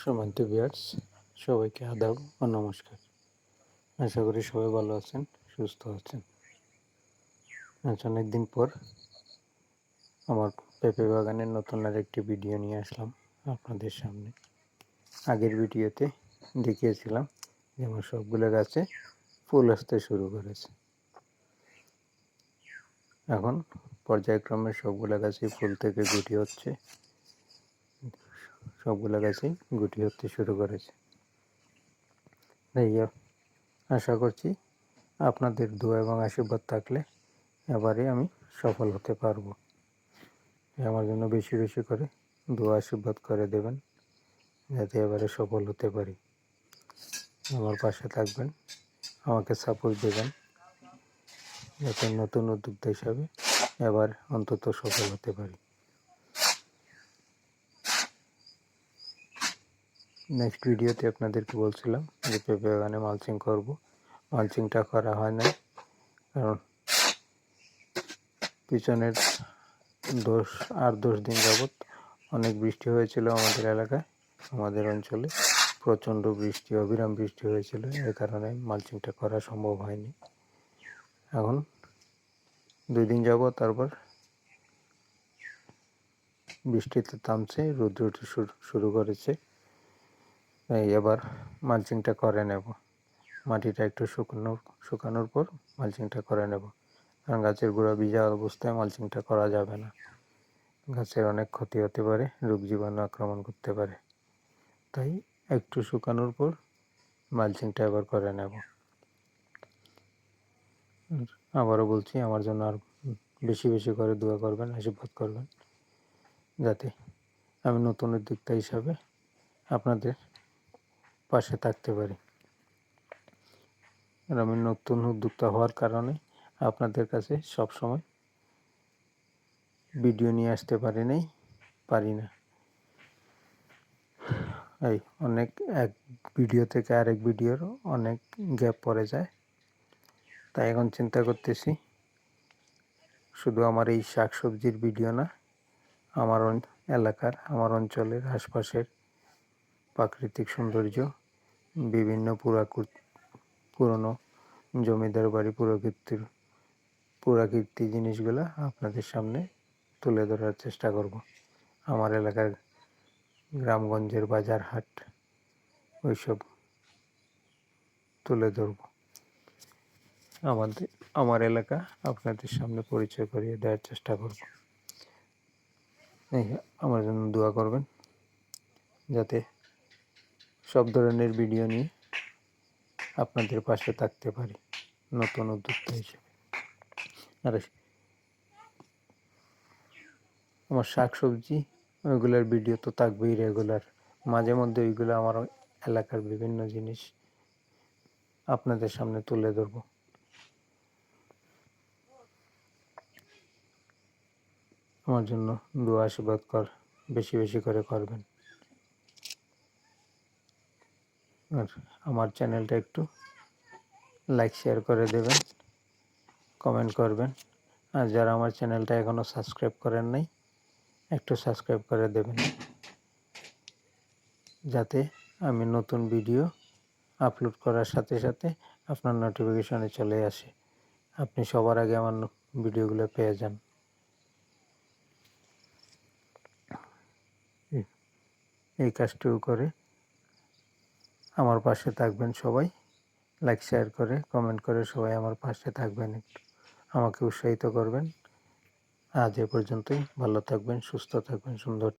সম্মানিত ভিউয়ার্স, সবাইকে আদাব ও নমস্কার। আশা করি সবাই ভালো আছেন, সুস্থ আছেন। আজ অনেকদিন পর আমার পেঁপে বাগানের নতুন আরেকটি ভিডিও নিয়ে আসলাম আপনাদের সামনে। আগের ভিডিওতে দেখিয়েছিলাম যে আমার সবগুলো গাছে ফুল আসতে শুরু করেছে। এখন পর্যায়ক্রমে সবগুলো গাছেই ফুল থেকে গুটি হচ্ছে, সবগুলো গাছেই গুটি হতে শুরু করেছে। তাই আশা করছি আপনাদের দোয়া এবং আশীর্বাদ থাকলে এবারে আমি সফল হতে পারবো। আমার জন্য বেশি বেশি করে দোয়া আশীর্বাদ করে দেবেন, যাতে এবারে সফল হতে পারি। আমার পাশে থাকবেন, আমাকে সাপোর্ট দেবেন, যাতে নতুন উদ্যোক্তা হিসাবে এবার অন্তত সফল হতে পারি। নেক্সট ভিডিওতে আপনাদেরকে বলছিলাম যে পেঁপে বাগানে মালচিং করব। মালচিংটা করা হয় না, কারণ পিছনের 10 দিন যাবৎ অনেক বৃষ্টি হয়েছিল আমাদের এলাকায়, আমাদের অঞ্চলে প্রচণ্ড বৃষ্টি, অবিরাম বৃষ্টি হয়েছিল। এর কারণে মালচিংটা করা সম্ভব হয়নি। এখন 2 দিন যাবৎ তারপর বৃষ্টিতে থামছে, রৌদ্র উঠতে শুরু করেছে। তাই এবার মালচিংটা করে নেব। মাটিটা একটু শুকানোর পর মালচিংটা করে নেব, কারণ গাছের গোড়া ভিজা অবস্থায় মালচিংটা করা যাবে না। গাছের অনেক ক্ষতি হতে পারে, রোগ জীবাণু আক্রমণ করতে পারে। তাই একটু শুকানোর পর মালচিংটা এবার করে নেব। আবারও বলছি, আমার জন্য আর বেশি বেশি করে দোয়া করবেন, আশীর্বাদ করবেন, যাতে আমি নতুন উদ্যোক্তা হিসাবে আপনাদের পাশে থাকতে পারি। আর আমি নতুন উদ্যোক্তা হওয়ার কারণে আপনাদের কাছে সবসময় ভিডিও নিয়ে আসতে পারি না। এই এক ভিডিও থেকে আরেক ভিডিওর অনেক গ্যাপ পড়ে যায়। তাই এখন চিন্তা করতেছি শুধু আমার এই শাকসবজির ভিডিও না, আমার এলাকার, আমার অঞ্চলের আশপাশের প্রাকৃতিক সৌন্দর্য, বিভিন্ন পুরনো জমিদার বাড়ি, পুরাকীর্তি জিনিসগুলো আপনাদের সামনে তুলে ধরার চেষ্টা করব। আমার এলাকার গ্রামগঞ্জের বাজার হাট, ওইসব তুলে ধরব। আমার এলাকা আপনাদের সামনে পরিচয় করিয়ে দেওয়ার চেষ্টা করব। আমার জন্য দোয়া করবেন, যাতে সব ধরনের ভিডিও নিয়ে আপনাদের পাশে থাকতে পারি নতুন উদ্যোক্তা হিসেবে। আর আমার শাকসবজি ওইগুলোর ভিডিও তো থাকবেই রেগুলার, মাঝে মধ্যে ওইগুলো আমার এলাকার বিভিন্ন জিনিস আপনাদের সামনে তুলে ধরব। আমার জন্য দোয়া আশীর্বাদ বেশি বেশি করে করবেন। আর আমার চ্যানেলটা একটু লাইক শেয়ার করে দেবেন, কমেন্ট করবেন। আর যারা আমার চ্যানেলটা এখনও সাবস্ক্রাইব করেন নাই, একটু সাবস্ক্রাইব করে দেবেন, যাতে আমি নতুন ভিডিও আপলোড করার সাথে সাথে আপনার নোটিফিকেশনে চলে আসে, আপনি সবার আগে আমার ভিডিওগুলো পেয়ে যান। এই কাজটুকু করে আমার পাশে থাকবেন সবাই, লাইক শেয়ার করে কমেন্ট করে সবাই আমার পাশে থাকবেন, একটু আমাকে উৎসাহিত করবেন। আজ এ পর্যন্তই। ভালো থাকবেন, সুস্থ থাকবেন, সুন্দর